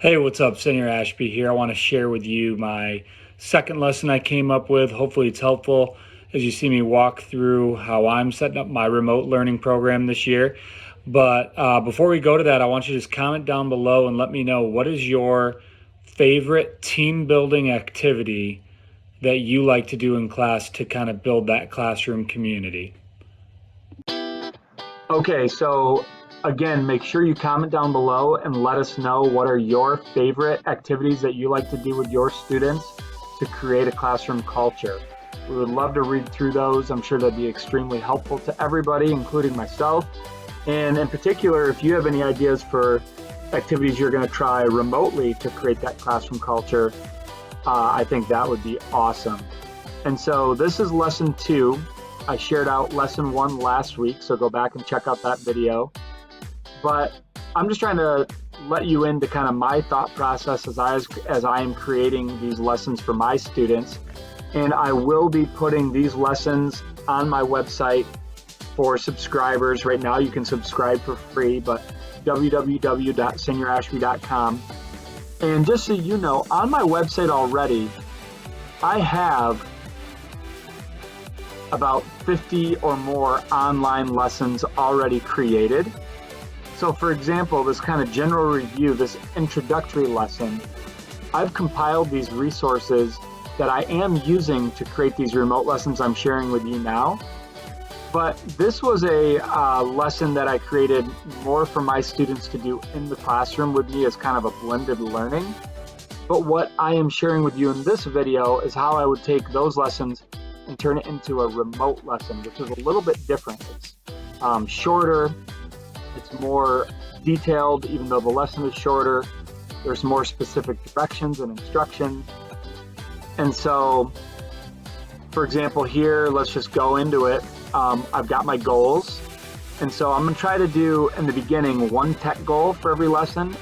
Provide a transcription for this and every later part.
Hey, what's up? Senior Ashby here. I want to share with you my second lesson I came up with. Hopefully, it's helpful as you see me walk through how I'm setting up my remote learning program this year. But before we go to that, I want you to just comment down below and let me know what is your favorite team building activity that you like to do in class to kind of build that classroom community. Okay, so again, make sure you comment down below and let us know what are your favorite activities that you like to do with your students to create a classroom culture. We would love to read through those. I'm sure that'd be extremely helpful to everybody, including myself. And in particular, if you have any ideas for activities you're going to try remotely to create that classroom culture, I think that would be awesome. And so this is lesson 2. I shared out lesson 1 last week, so go back and check out that video. But I'm just trying to let you into kind of my thought process as I am creating these lessons for my students. And I will be putting these lessons on my website for subscribers. Right now you can subscribe for free, but www.seniorashby.com. And just so you know, on my website already, I have about 50 or more online lessons already created. So for example, this kind of general review, this introductory lesson, I've compiled these resources that I am using to create these remote lessons I'm sharing with you now. But this was a lesson that I created more for my students to do in the classroom with me as kind of a blended learning. But what I am sharing with you in this video is how I would take those lessons and turn it into a remote lesson, which is a little bit different. It's shorter, it's more detailed, even though the lesson is shorter. There's more specific directions and instructions. And so, for example, here, let's just go into it. I've got my goals. And so I'm gonna try to do, in the beginning, one tech goal for every lesson,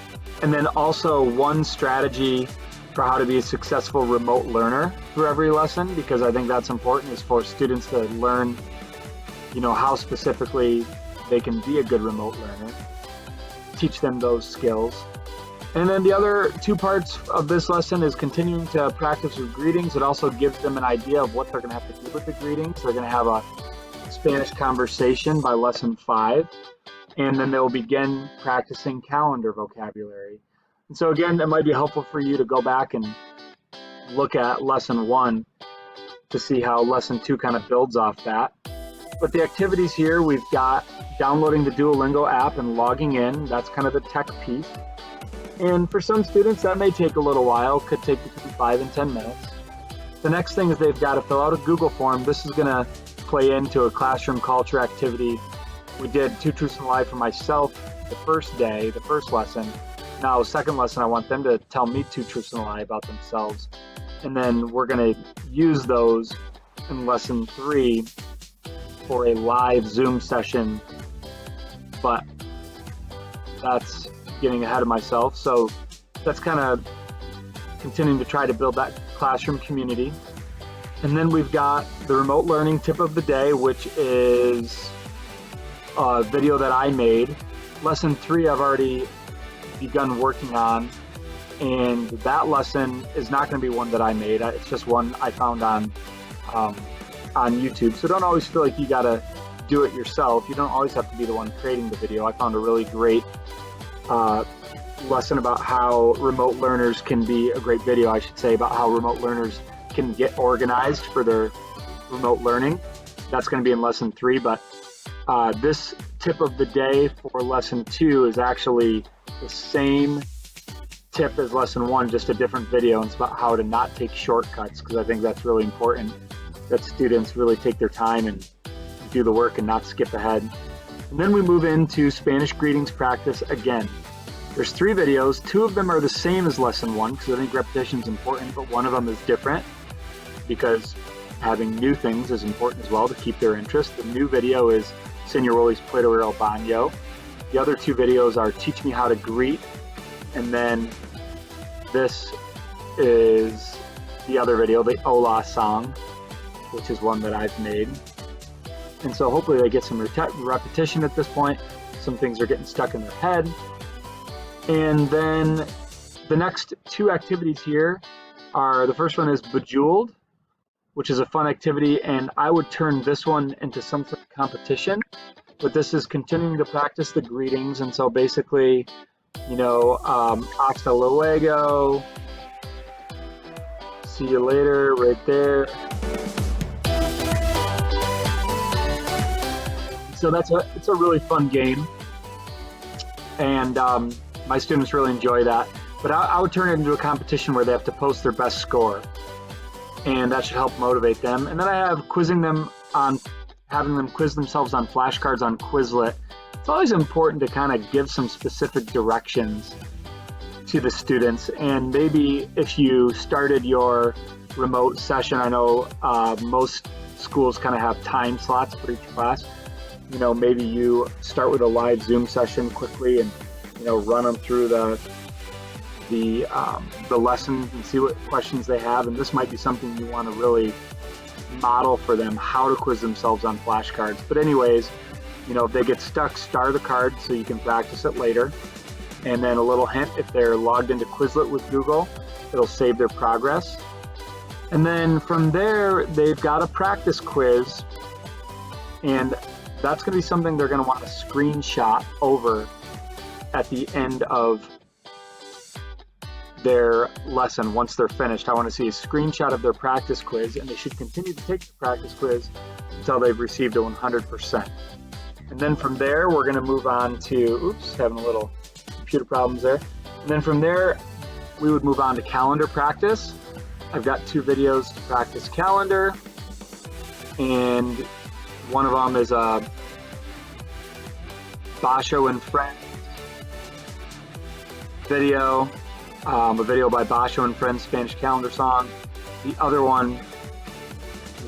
and then also one strategy for how to be a successful remote learner through every lesson, because I think that's important, is for students to learn, how specifically they can be a good remote learner, teach them those skills. And then the other 2 parts of this lesson is continuing to practice with greetings. It also gives them an idea of what they're gonna have to do with the greetings. They're gonna have a Spanish conversation by lesson 5, and then they'll begin practicing calendar vocabulary. And so again, it might be helpful for you to go back and look at lesson 1 to see how lesson 2 kind of builds off that. But the activities here, we've got downloading the Duolingo app and logging in. That's kind of the tech piece. And for some students, that may take a little while, could take between 5 and 10 minutes. The next thing is they've got to fill out a Google form. This is going to play into a classroom culture activity. We did 2 truths and a lie for myself the first day, the first lesson. Now, second lesson, I want them to tell me 2 truths and a lie about themselves. And then we're going to use those in lesson 3 for a live Zoom session. But that's getting ahead of myself. So that's kind of continuing to try to build that classroom community. And then we've got the remote learning tip of the day, which is a video that I made. Lesson 3 I've already begun working on, and that lesson is not going to be one that I made. It's just one I found on YouTube. So don't always feel like you got to do it yourself. You don't always have to be the one creating the video. I found a really great lesson about how remote learners can be a great video, I should say, about how remote learners can get organized for their remote learning. That's going to be in lesson 3, but this tip of the day for lesson 2 is actually the same tip as lesson 1, just a different video. And it's about how to not take shortcuts, because I think that's really important, that students really take their time and do the work and not skip ahead. And then we move into Spanish greetings practice again. There's 3 videos. 2 of them are the same as lesson 1, because I think repetition is important, but one of them is different, because having new things is important as well to keep their interest. The new video is Senor Willy's Puerto El Baño. The other 2 videos are Teach Me How to Greet, and then this is the other video, the Hola song, which is one that I've made. And so hopefully they get some repetition at this point. Some things are getting stuck in their head. And then The next two activities here are, the first one is Bejeweled, which is a fun activity, and I would turn this one into some sort of competition. But this is continuing to practice the greetings, and so basically, hasta luego, see you later, right there. So it's a really fun game, and my students really enjoy that. But I would turn it into a competition where they have to post their best score, and that should help motivate them. And then I have having them quiz themselves on flashcards on Quizlet. It's always important to kind of give some specific directions to the students, and maybe if you started your remote session, I know most schools kind of have time slots for each class. Maybe you start with a live Zoom session quickly and run them through the lesson and see what questions they have. And this might be something you want to really model for them, how to quiz themselves on flashcards. But anyways, if they get stuck, star the card so you can practice it later. And then a little hint, if they're logged into Quizlet with Google, it'll save their progress. And then from there, they've got a practice quiz, and that's going to be something they're going to want to screenshot over at the end of their lesson. Once they're finished, I want to see a screenshot of their practice quiz, and they should continue to take the practice quiz until they've received a 100%. And then from there, we're going to move on to, having a little computer problems there. And then from there, we would move on to calendar practice. I've got 2 videos to practice calendar, and one of them is a Basho and Friends video, a video by Basho and Friends Spanish calendar song. The other one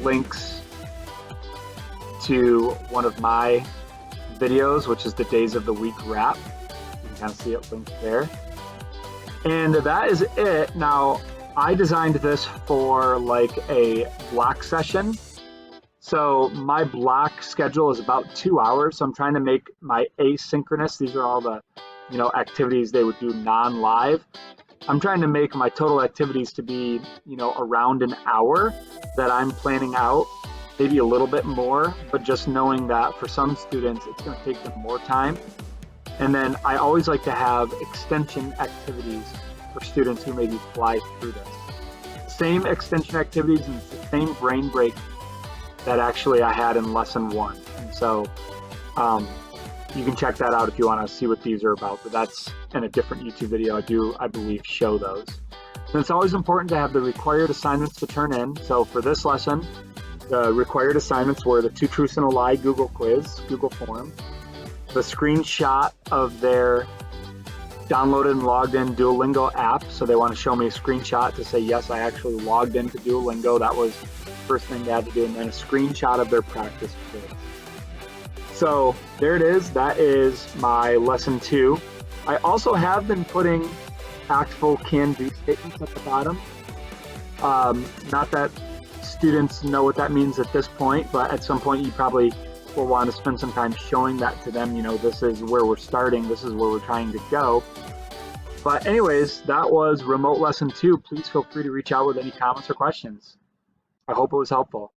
links to one of my videos, which is the Days of the Week wrap. You can kind of see it linked there. And that is it. Now, I designed this for like a block session. So my block schedule is about 2 hours. So I'm trying to make my asynchronous, these are all the activities they would do non-live. I'm trying to make my total activities to be, around an hour that I'm planning out, maybe a little bit more, but just knowing that for some students, it's going to take them more time. And then I always like to have extension activities for students who maybe fly through this. Same extension activities and the same brain break that actually I had in lesson 1. And so you can check that out if you want to see what these are about, but that's in a different YouTube video. I believe, show those. And it's always important to have the required assignments to turn in. So for this lesson, the required assignments were the 2 truths and a lie Google quiz, Google form, the screenshot of their downloaded and logged in Duolingo app. So they want to show me a screenshot to say, yes, I actually logged into Duolingo. That was the first thing they had to do. And then a screenshot of their practice quiz. So there it is. That is my lesson 2. I also have been putting actful can-do statements at the bottom. Not that students know what that means at this point, but at some point you probably will want to spend some time showing that to them. This is where we're starting. This is where we're trying to go. But anyways, that was remote lesson 2. Please feel free to reach out with any comments or questions. I hope it was helpful.